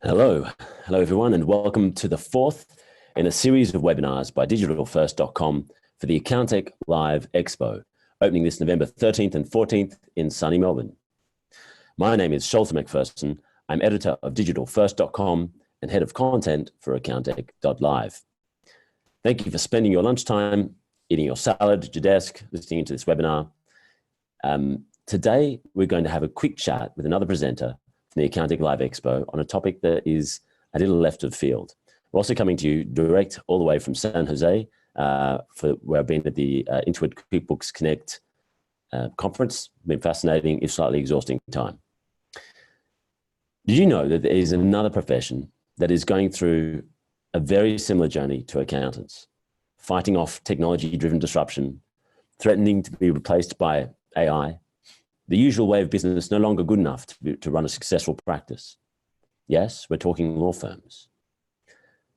Hello everyone, and welcome to the fourth in a series of webinars by digitalfirst.com for the Accountech.Live Expo, opening this November 13th and 14th in sunny Melbourne. My name is Sholto McPherson. I'm editor of digitalfirst.com and head of content for Accountech.Live. Thank you for spending your lunchtime, eating your salad at your desk, listening to this webinar. Today, we're going to have a quick chat with another presenter from the Accountech.Live Expo on a topic that is a little left of field. We're also coming to you direct all the way from San Jose, where I've been at the Intuit QuickBooks Connect conference. Been fascinating, if slightly exhausting time. Did you know that there is another profession that is going through a very similar journey to accountants, fighting off technology-driven disruption, threatening to be replaced by AI, the usual way of business no longer good enough to run a successful practice? Yes, we're talking law firms.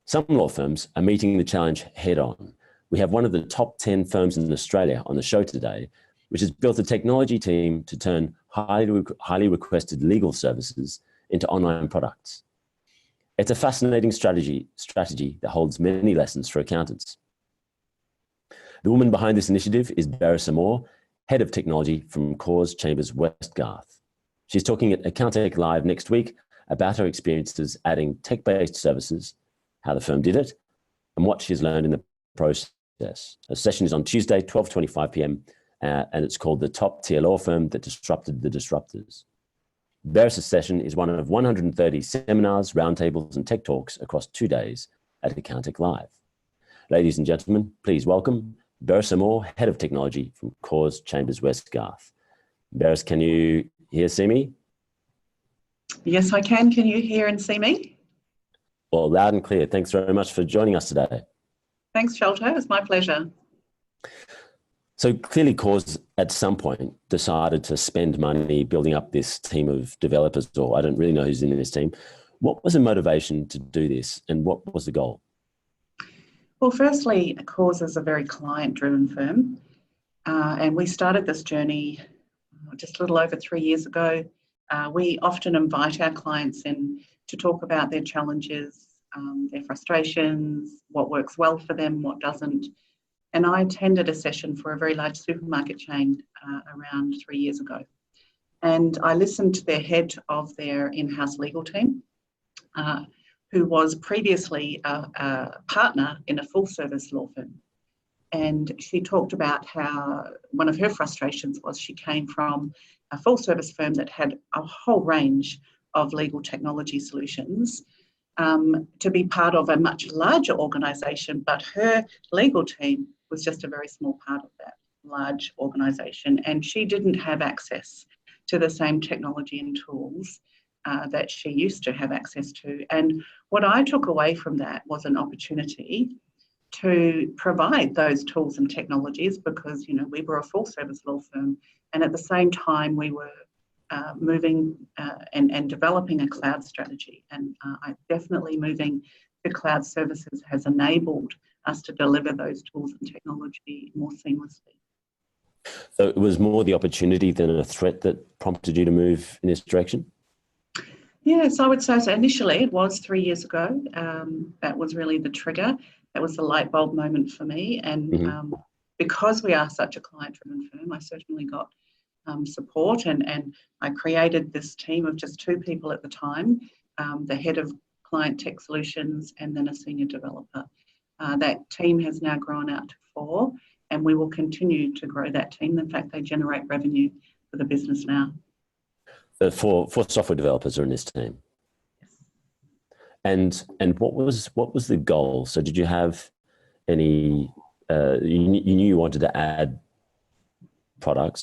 Some law firms are meeting the challenge head on. We have one of the top 10 firms in Australia on the show today, which has built a technology team to turn highly requested legal services into online products. It's a fascinating strategy that holds many lessons for accountants. The woman behind this initiative is Berys Amor, Head of Technology from Corrs Chambers Westgarth. She's talking at Accountech.Live next week about her experiences adding tech-based services, how the firm did it, and what she's learned in the process. Her session is on Tuesday, 12:25 p.m, and it's called The Top Tier Law Firm That Disrupted the Disruptors. Berys' session is one of 130 seminars, roundtables, and tech talks across 2 days at Accountech.Live. Ladies and gentlemen, please welcome Berys Amor, Head of Technology from Corrs Chambers Westgarth. Berys, can you see me? Yes, I can. Can you hear and see me? Well, loud and clear. Thanks very much for joining us today. Thanks, Sholto. It's my pleasure. So clearly Corrs at some point decided to spend money building up this team of developers, or I don't really know who's in this team. What was the motivation to do this, and what was the goal? Well, firstly, Corrs is a very client-driven firm, and we started this journey just a little over 3 years ago. We often invite our clients in to talk about their challenges, their frustrations, what works well for them, what doesn't. And I attended a session for a very large supermarket chain around 3 years ago. And I listened to their head of their in-house legal team, who was previously a partner in a full-service law firm. And she talked about how one of her frustrations was she came from a full-service firm that had a whole range of legal technology solutions to be part of a much larger organisation, but her legal team was just a very small part of that large organisation, and she didn't have access to the same technology and tools that she used to have access to. And what I took away from that was an opportunity to provide those tools and technologies, because, you know, we were a full service law firm, and at the same time we were moving and developing a cloud strategy. And definitely moving to cloud services has enabled us to deliver those tools and technology more seamlessly. So it was more the opportunity than a threat that prompted you to move in this direction? Yes, I would say so. Initially, it was 3 years ago. That was really the trigger. That was the light bulb moment for me. And because we are such a client-driven firm, I certainly got support, and I created this team of just 2 people at the time, the head of client tech solutions and then a senior developer. That team has now grown out to 4, and we will continue to grow that team. In fact, they generate revenue for the business now. Four software developers are in this team. Yes. And what was the goal? So did you have any? You knew you wanted to add products,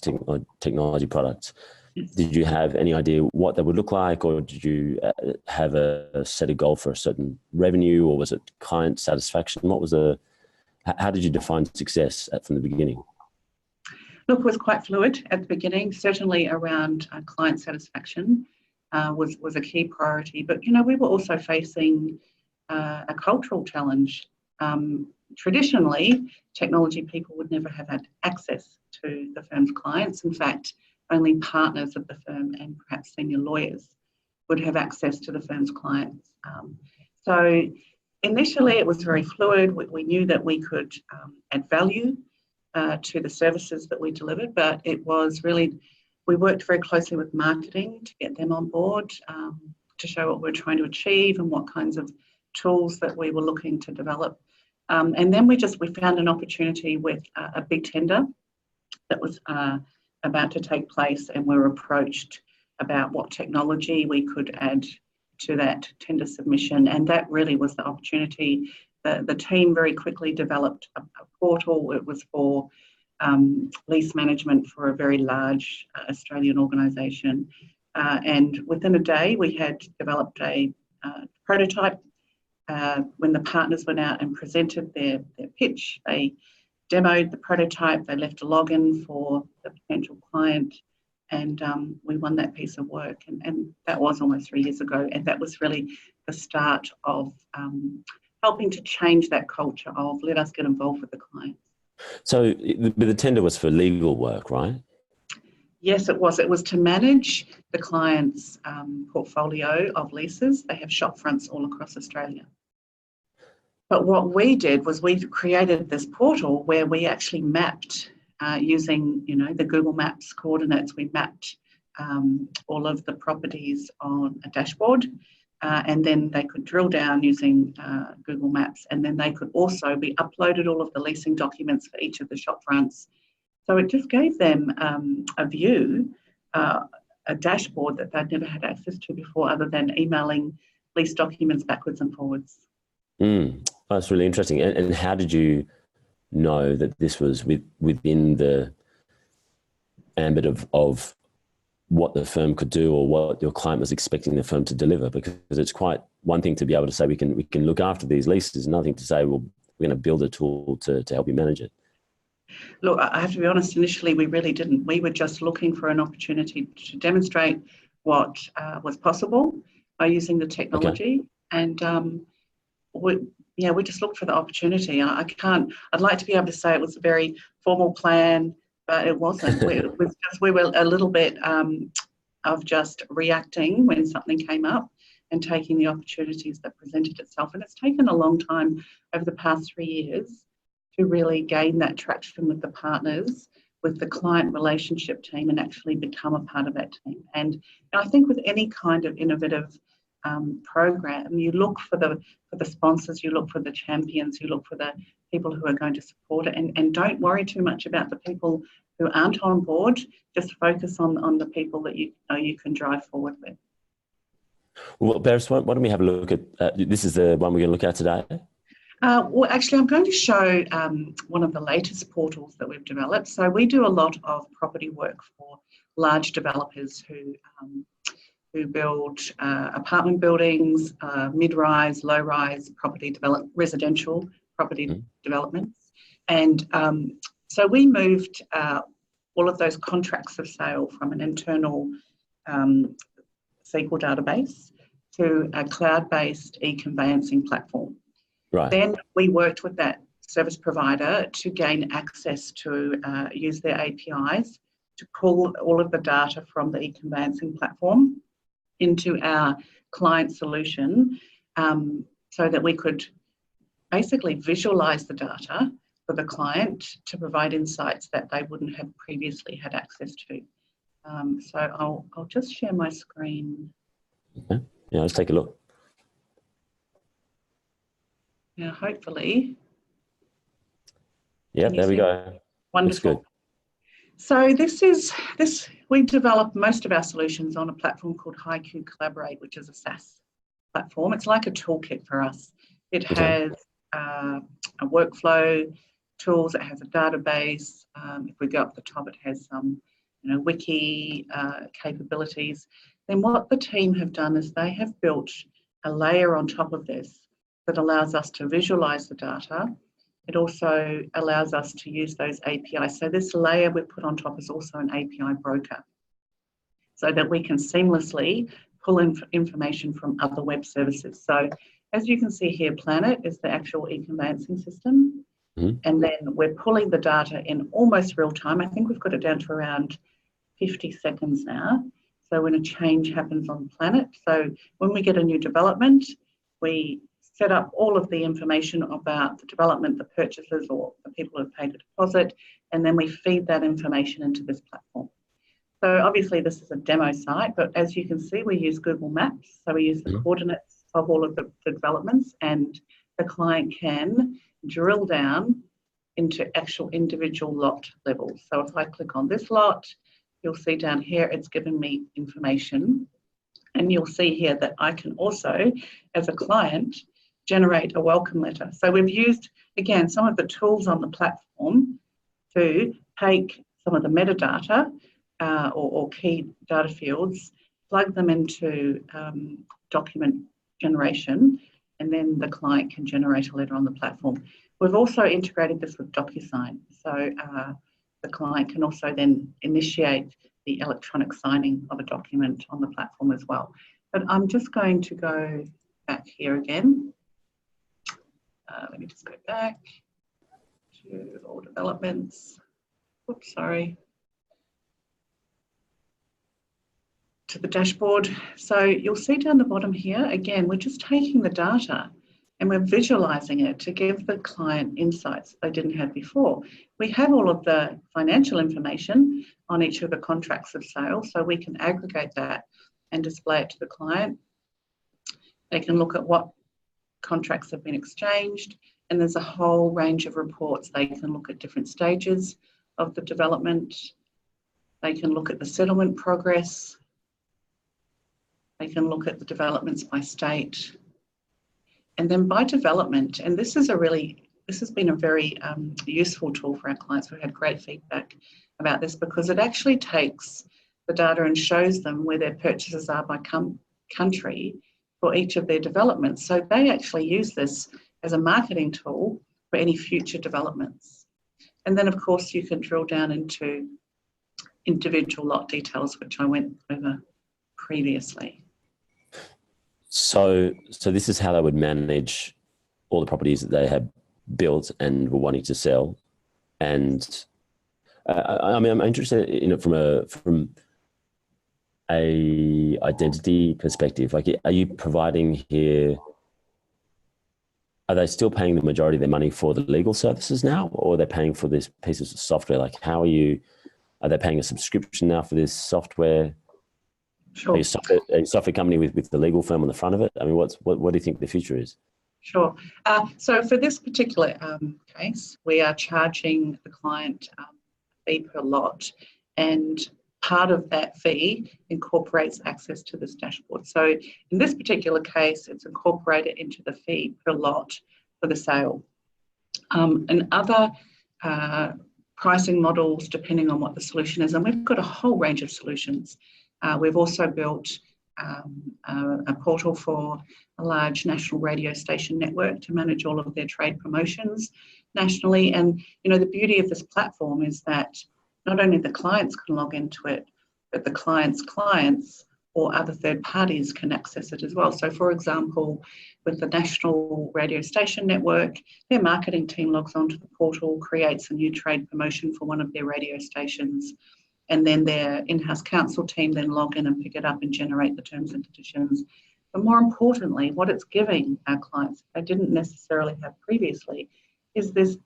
technology products. Yes. Did you have any idea what that would look like, or did you have a set a goal for a certain revenue, or was it client satisfaction? How did you define success from the beginning? Look, it was quite fluid at the beginning. Certainly around client satisfaction was a key priority. But, you know, we were also facing a cultural challenge. Traditionally, technology people would never have had access to the firm's clients. In fact, only partners of the firm and perhaps senior lawyers would have access to the firm's clients. So initially it was very fluid. We knew that we could add value to the services that we delivered, but it was really, we worked very closely with marketing to get them on board, to show what we're trying to achieve and what kinds of tools that we were looking to develop. And then we found an opportunity with a big tender that was about to take place, and we were approached about what technology we could add to that tender submission, and that really was the opportunity. The team very quickly developed a portal. It was for lease management for a very large Australian organisation, and within a day we had developed a prototype. When the partners went out and presented their pitch, they demoed the prototype, they left a login for the potential client, and we won that piece of work. And that was almost 3 years ago, and that was really the start of helping to change that culture of let us get involved with the client. So the tender was for legal work, right? Yes, it was. It was to manage the client's portfolio of leases. They have shop fronts all across Australia. But what we did was we created this portal where we actually mapped using, the Google Maps coordinates. We mapped all of the properties on a dashboard, and then they could drill down using Google Maps, and then they could also be uploaded all of the leasing documents for each of the shop fronts. So it just gave them a view, a dashboard that they'd never had access to before, other than emailing lease documents backwards and forwards. That's really interesting. And how did you know that this was within the ambit of what the firm could do or what your client was expecting the firm to deliver? Because it's quite one thing to be able to say we can look after these leases, another thing to say, well, we're going to build a tool to help you manage it. Look, I have to be honest, initially we really didn't. We were just looking for an opportunity to demonstrate what was possible by using the technology. Okay. And we just looked for the opportunity. I'd like to be able to say it was a very formal plan, but it wasn't. We were a little bit of just reacting when something came up and taking the opportunities that presented itself. And it's taken a long time over the past 3 years to really gain that traction with the partners, with the client relationship team, and actually become a part of that team. And I think with any kind of innovative program, you look for the sponsors, you look for the champions, you look for the people who are going to support it, and don't worry too much about the people who aren't on board. Just focus on the people that you know you can drive forward with. Well, Berys, why don't we have a look at this? Is the one we're going to look at today? Well, actually, I'm going to show one of the latest portals that we've developed. So we do a lot of property work for large developers who build apartment buildings, mid-rise, low-rise residential property developments. And so we moved all of those contracts of sale from an internal SQL database to a cloud-based e-conveyancing platform. Right. Then we worked with that service provider to gain access to use their APIs to pull all of the data from the e-conveyancing platform into our client solution, so that we could basically visualize the data for the client to provide insights that they wouldn't have previously had access to. So I'll just share my screen. Okay. Yeah, let's take a look. Now, hopefully. Yeah, there we go. Wonderful. Looks good. So we develop most of our solutions on a platform called HiQ Collaborate, which is a SaaS platform. It's like a toolkit for us. It has a workflow tools. It has a database. If we go up the top, it has some, wiki capabilities. Then what the team have done is they have built a layer on top of this that allows us to visualize the data. It also allows us to use those APIs. So this layer we put on top is also an API broker, so that we can seamlessly pull in information from other web services. So as you can see here, Planet is the actual e-conveyancing system. And then we're pulling the data in almost real time. I think we've got it down to around 50 seconds now. So when a change happens on planet, so when we get a new development, we set up all of the information about the development, the purchasers or the people who have paid a deposit, and then we feed that information into this platform. So obviously this is a demo site, but as you can see, we use Google Maps. So we use the coordinates of all of the developments, and the client can drill down into actual individual lot levels. So if I click on this lot, you'll see down here, it's given me information. And you'll see here that I can also, as a client, generate a welcome letter. So we've used, again, some of the tools on the platform to take some of the metadata or key data fields, plug them into document generation, and then the client can generate a letter on the platform. We've also integrated this with DocuSign. So the client can also then initiate the electronic signing of a document on the platform as well. But I'm just going to go back here again. Let me just go back to all developments. Oops, sorry. To the dashboard. So you'll see down the bottom here, again, we're just taking the data and we're visualizing it to give the client insights they didn't have before. We have all of the financial information on each of the contracts of sale, so we can aggregate that and display it to the client. They can look at what contracts have been exchanged, and there's a whole range of reports. They can look at different stages of the development. They can look at the settlement progress. They can look at the developments by state. And then by development, and this has been a very useful tool for our clients. We've had great feedback about this because it actually takes the data and shows them where their purchases are by country for each of their developments. So they actually use this as a marketing tool for any future developments. And then of course you can drill down into individual lot details, which I went over previously. So this is how they would manage all the properties that they had built and were wanting to sell. And I mean, I'm interested in it from a identity perspective. Like, are you providing here? Are they still paying the majority of their money for the legal services now, or are they paying for this piece of software? Like, how are you? Are they paying a subscription now for this software? Sure. Are you a software company with the legal firm on the front of it? I mean, what do you think the future is? Sure. So for this particular case, we are charging the client a fee per lot, and part of that fee incorporates access to this dashboard. So in this particular case, it's incorporated into the fee per lot for the sale. And other pricing models, depending on what the solution is, and we've got a whole range of solutions. We've also built a portal for a large national radio station network to manage all of their trade promotions nationally. And, you know, the beauty of this platform is that not only the clients can log into it, but the clients' clients or other third parties can access it as well. So, for example, with the national radio station network, their marketing team logs onto the portal, creates a new trade promotion for one of their radio stations, and then their in-house counsel team then log in and pick it up and generate the terms and conditions. But more importantly, what it's giving our clients, they didn't necessarily have previously, is this,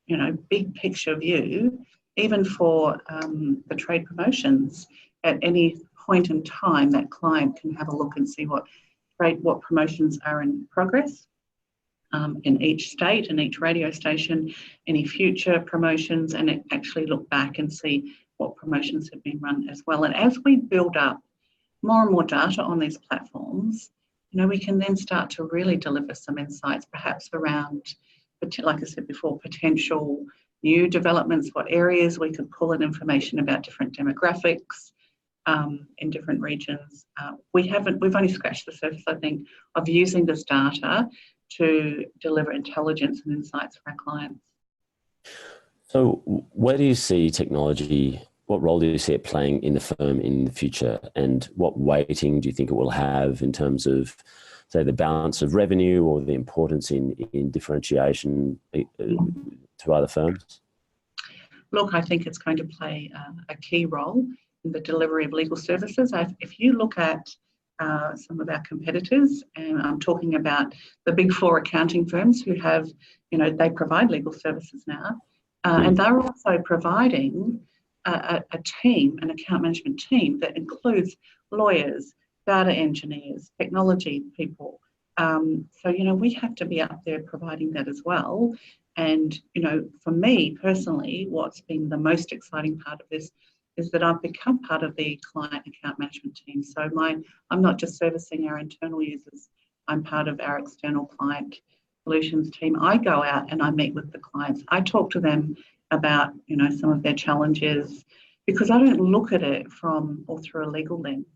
you know, big picture view, even for the trade promotions. At any point in time, that client can have a look and see what promotions are in progress in each state and each radio station, any future promotions, and actually look back and see what promotions have been run as well. And as we build up more and more data on these platforms, you know, we can then start to really deliver some insights, perhaps around, like I said before, potential new developments, what areas we could pull in information about different demographics in different regions. We've only scratched the surface, I think, of using this data to deliver intelligence and insights for our clients. So where do you see technology, what role do you see it playing in the firm in the future, and what weighting do you think it will have in terms of, say, the balance of revenue or the importance in differentiation to other firms? Look, I think it's going to play a key role. the delivery of legal services. If you look at some of our competitors, and I'm talking about the big four accounting firms who have, they provide legal services now, and they're also providing a team, an account management team that includes lawyers, data engineers, technology people. So, we have to be up there providing that as well. And, for me personally, what's been the most exciting part of this is that I've become part of the client account management team. So I'm not just servicing our internal users, I'm part of our external client solutions team. I go out and I meet with the clients. I talk to them about, some of their challenges, because I don't look at it from or through a legal lens.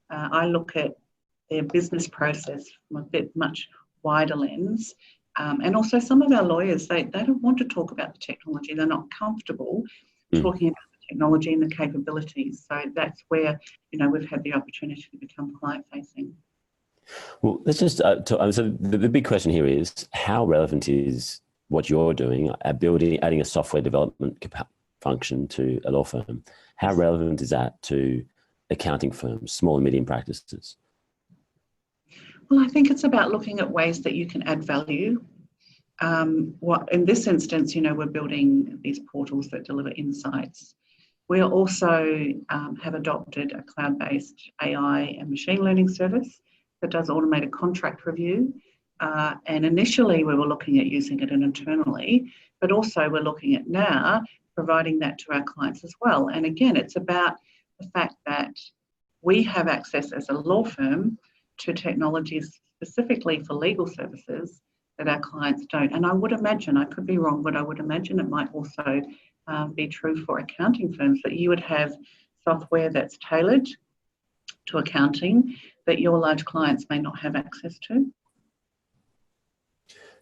I look at their business process from a much wider lens. And also some of our lawyers, they don't want to talk about the technology. They're not comfortable talking about the technology and the capabilities. So that's where, we've had the opportunity to become client facing. Well, let's just so the big question here is, how relevant is what you're doing, adding a software development function to a law firm? How relevant is that to accounting firms, small and medium practices? Well, I think it's about looking at ways that you can add value. In this instance, we're building these portals that deliver insights. We also have adopted a cloud-based AI and machine learning service that does automated contract review. And initially we were looking at using it internally, but also we're looking at now providing that to our clients as well. And again, it's about the fact that we have access as a law firm to technologies specifically for legal services that our clients don't. And I would imagine, I could be wrong, but I would imagine it might also be true for accounting firms, that you would have software that's tailored to accounting that your large clients may not have access to.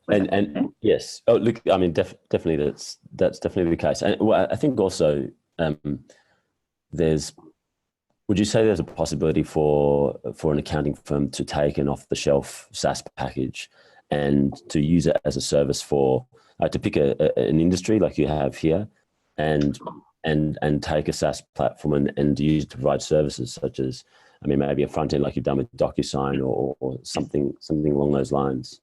And yes, oh look, I mean, definitely that's definitely the case. And I think also would you say there's a possibility for an accounting firm to take an off-the-shelf SaaS package and to use it as a service for to pick an industry like you have here, and take a SaaS platform and use it to provide services such as, I mean, maybe a front end like you've done with DocuSign or something along those lines,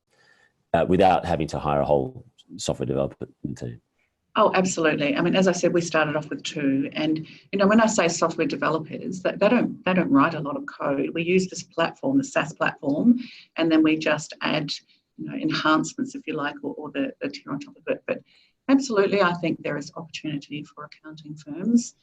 without having to hire a whole software development team? Oh, absolutely. I mean, as I said, we started off with 2, and when I say software developers, they don't write a lot of code. We use this platform, the SaaS platform, and then we just add enhancements, if you like, or the tier on top of it. But absolutely, I think there is opportunity for accounting firms,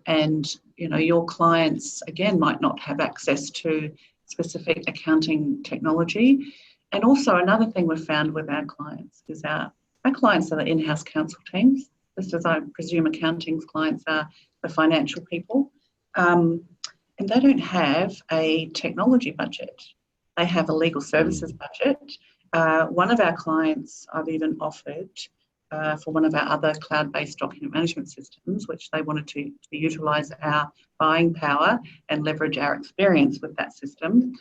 and your clients again might not have access to specific accounting technology. And also another thing we've found with our clients is our clients are the in-house counsel teams, just as I presume accounting's clients are the financial people. And they don't have a technology budget. They have a legal services budget. One of our clients I've even offered for one of our other cloud-based document management systems, which they wanted to utilise our buying power and leverage our experience with that system.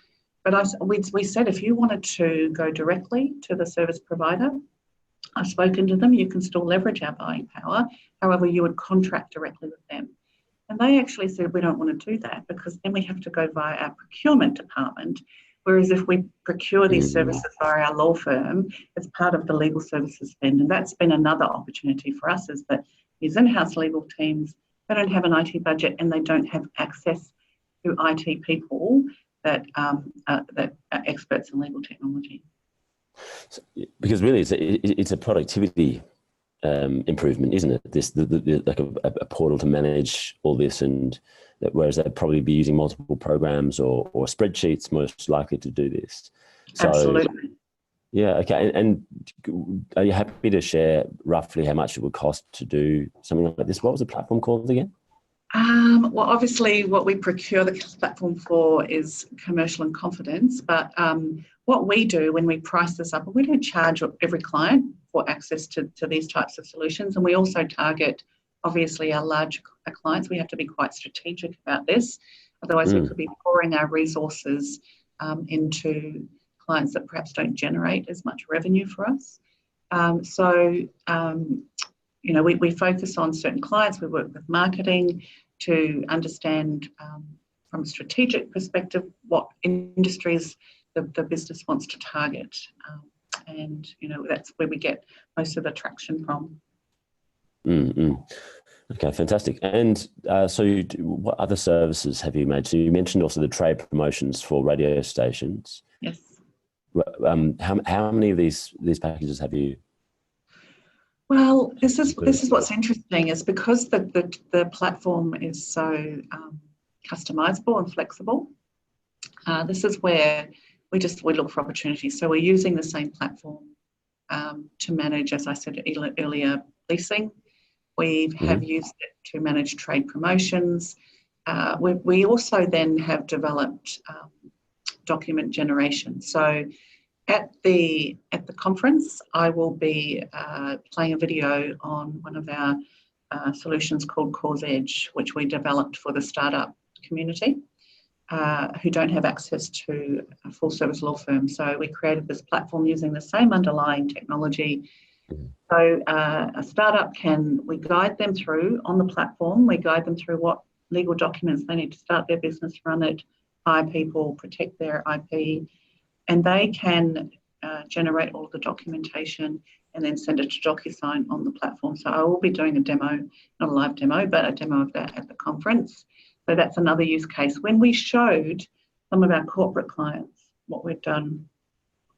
But we said if you wanted to go directly to the service provider, I've spoken to them, you can still leverage our buying power. However, you would contract directly with them. And they actually said, we don't want to do that because then we have to go via our procurement department. Whereas if we procure these services via our law firm, it's part of the legal services spend. And that's been another opportunity for us, is that these in-house legal teams, they don't have an IT budget and they don't have access to IT people that are experts in legal technology. So, because really it's a productivity improvement, isn't it? Like a portal to manage all this, and whereas they'd probably be using multiple programs or spreadsheets most likely to do this. So, absolutely. Yeah. Okay. And are you happy to share roughly how much it would cost to do something like this? What was the platform called again? Well, obviously what we procure the platform for is commercial and confidence, but what we do when we price this up, we don't charge every client for access to these types of solutions. And we also target, obviously, our large clients. We have to be quite strategic about this. Otherwise, we could be pouring our resources into clients that perhaps don't generate as much revenue for us. We focus on certain clients. We work with marketing. to understand from a strategic perspective what industries the business wants to target. And, that's where we get most of the traction from. Okay, fantastic. And what other services have you made? So you mentioned also the trade promotions for radio stations. Yes. How many of these packages have you? Well, this is what's interesting, is because the platform is so customizable and flexible. This is where we look for opportunities. So we're using the same platform to manage, as I said earlier, leasing. We have used it to manage trade promotions. We also then have developed document generation. So at the conference, I will be playing a video on one of our solutions called Corrs Edge, which we developed for the startup community who don't have access to a full service law firm. So we created this platform using the same underlying technology. So a startup we guide them through on the platform, we guide them through what legal documents they need to start their business, run it, hire people, protect their IP, and they can generate all of the documentation and then send it to DocuSign on the platform. So I will be doing a demo, not a live demo, but a demo of that at the conference. So that's another use case. When we showed some of our corporate clients what we've done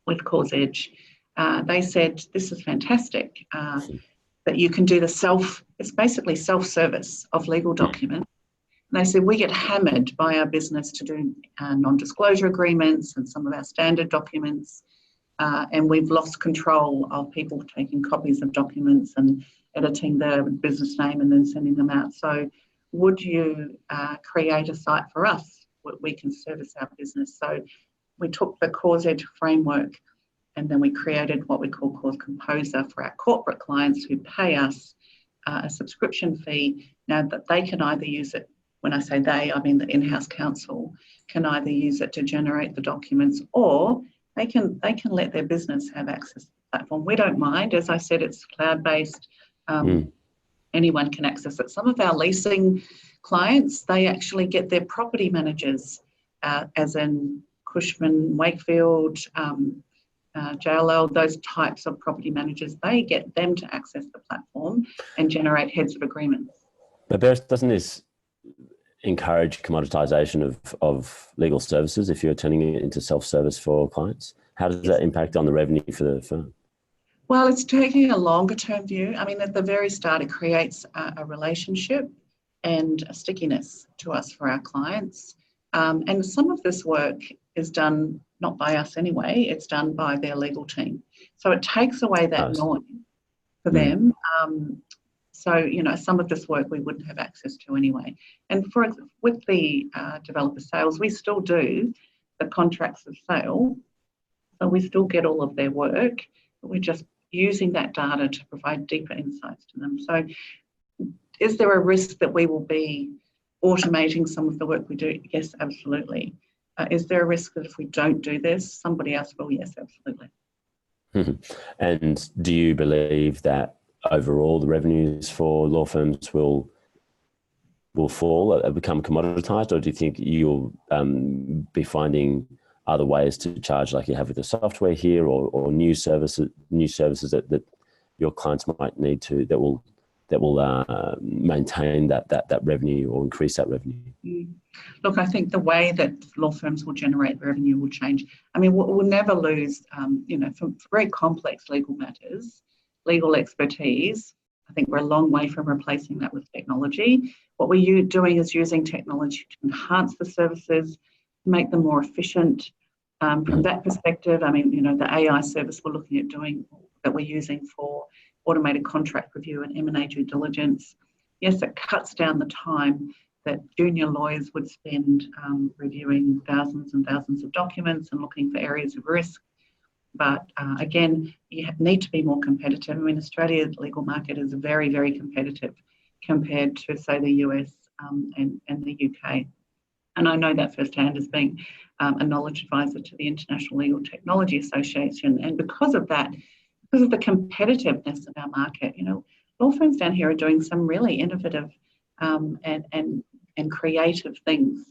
with Corrs Edge, they said, this is fantastic, that you can do it's basically self-service of legal documents. And they said, we get hammered by our business to do non-disclosure agreements and some of our standard documents, and we've lost control of people taking copies of documents and editing the business name and then sending them out. So would you create a site for us where we can service our business? So we took the Corrs Edge framework and then we created what we call Corrs Composer for our corporate clients who pay us a subscription fee. Now that they can either use it, when I say they, I mean the in-house counsel, can either use it to generate the documents, or they can let their business have access to the platform. We don't mind. As I said, it's cloud-based. Anyone can access it. Some of our leasing clients, they actually get their property managers, as in Cushman, Wakefield, JLL, those types of property managers, they get them to access the platform and generate heads of agreements. But Berys, doesn't this encourage commoditization of legal services if you're turning it into self-service for clients? How does that impact on the revenue for the firm? Well, it's taking a longer term view. I mean, at the very start, it creates a relationship and a stickiness to us for our clients. And some of this work is done not by us anyway, it's done by their legal team. So it takes away that noise for them. So, some of this work we wouldn't have access to anyway. And with the developer sales, we still do the contracts of sale. So we still get all of their work, but we're just using that data to provide deeper insights to them. So is there a risk that we will be automating some of the work we do? Yes, absolutely. Is there a risk that if we don't do this, somebody else will? Yes, absolutely. And do you believe that overall the revenues for law firms will fall, become commoditized, or do you think you'll be finding other ways to charge, like you have with the software here, or new services that your clients might need to that will maintain that revenue or increase that revenue? Look, I think the way that law firms will generate revenue will change. I mean, we'll never lose, for very complex legal matters, legal expertise. I think we're a long way from replacing that with technology. What we're doing is using technology to enhance the services, make them more efficient. From that perspective, I mean, the AI service we're looking at doing, that we're using for automated contract review and M&A due diligence, yes, it cuts down the time that junior lawyers would spend reviewing thousands and thousands of documents and looking for areas of risk. But again, you need to be more competitive. I mean, Australia's legal market is very, very competitive compared to, say, the US and the UK. And I know that firsthand as being a knowledge advisor to the International Legal Technology Association. And because of that, because of the competitiveness of our market, law firms down here are doing some really innovative and and creative things.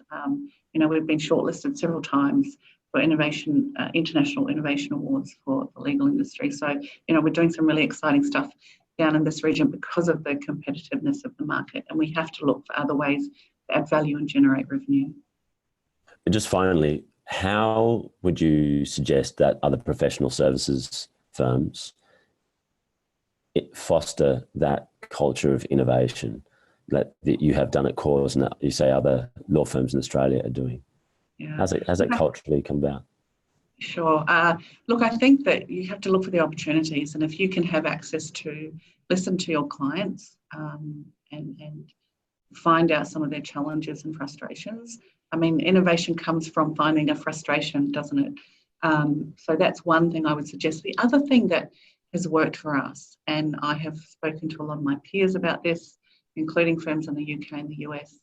We've been shortlisted several times for International Innovation Awards for the legal industry. So, we're doing some really exciting stuff down in this region because of the competitiveness of the market, and we have to look for other ways to add value and generate revenue. And just finally, how would you suggest that other professional services firms foster that culture of innovation that you have done at Corrs and that you say other law firms in Australia are doing? Yeah. How's that culturally come about? Sure. Look, I think that you have to look for the opportunities, and if you can have access to listen to your clients and find out some of their challenges and frustrations. I mean, innovation comes from finding a frustration, doesn't it? So that's one thing I would suggest. The other thing that has worked for us, and I have spoken to a lot of my peers about this, including firms in the UK and the US,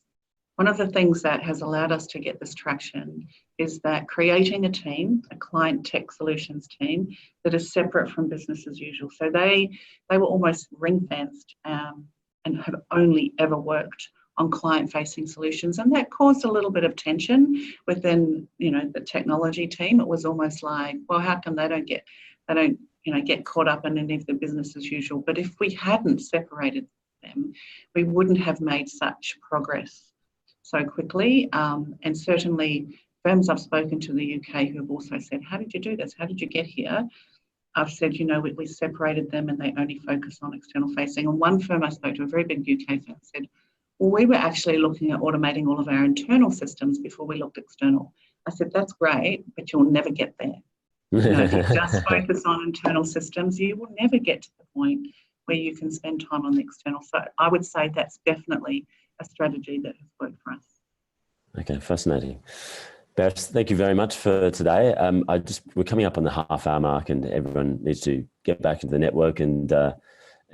one of the things that has allowed us to get this traction is that creating a team, a client tech solutions team, that is separate from business as usual. So they were almost ring-fenced and have only ever worked on client-facing solutions, and that caused a little bit of tension within, the technology team. It was almost like, well, how come they don't get caught up in any of the business as usual? But if we hadn't separated them, we wouldn't have made such progress so quickly. And certainly firms I've spoken to in the UK who have also said, how did you do this? How did you get here? I've said, we separated them and they only focus on external facing. And one firm I spoke to, a very big UK firm, said, well, we were actually looking at automating all of our internal systems before we looked external. I said, that's great, but you'll never get there. If you just focus on internal systems, you will never get to the point where you can spend time on the external. So I would say that's definitely a strategy that has worked for us. Okay, fascinating. Berys, thank you very much for today. We're coming up on the half-hour mark, and everyone needs to get back into the network and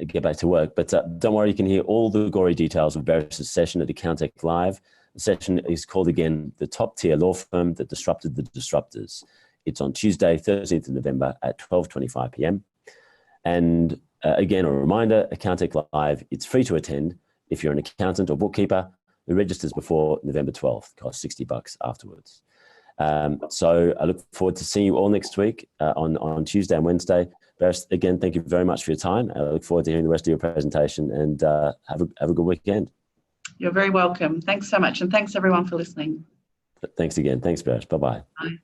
get back to work. But don't worry, you can hear all the gory details of Berys' session at Accountech.Live. The session is called again, The Top Tier Law Firm That Disrupted the Disruptors. It's on Tuesday, 13th of November at 12:25 p.m. And again, a reminder, Accountech.Live, it's free to attend. If you're an accountant or bookkeeper who registers before November 12th, costs $60 afterwards. So I look forward to seeing you all next week on Tuesday and Wednesday. Berys, again, thank you very much for your time. I look forward to hearing the rest of your presentation, and have a good weekend. You're very welcome. Thanks so much. And thanks everyone for listening. Thanks again. Thanks, Berys. Bye-bye. Bye.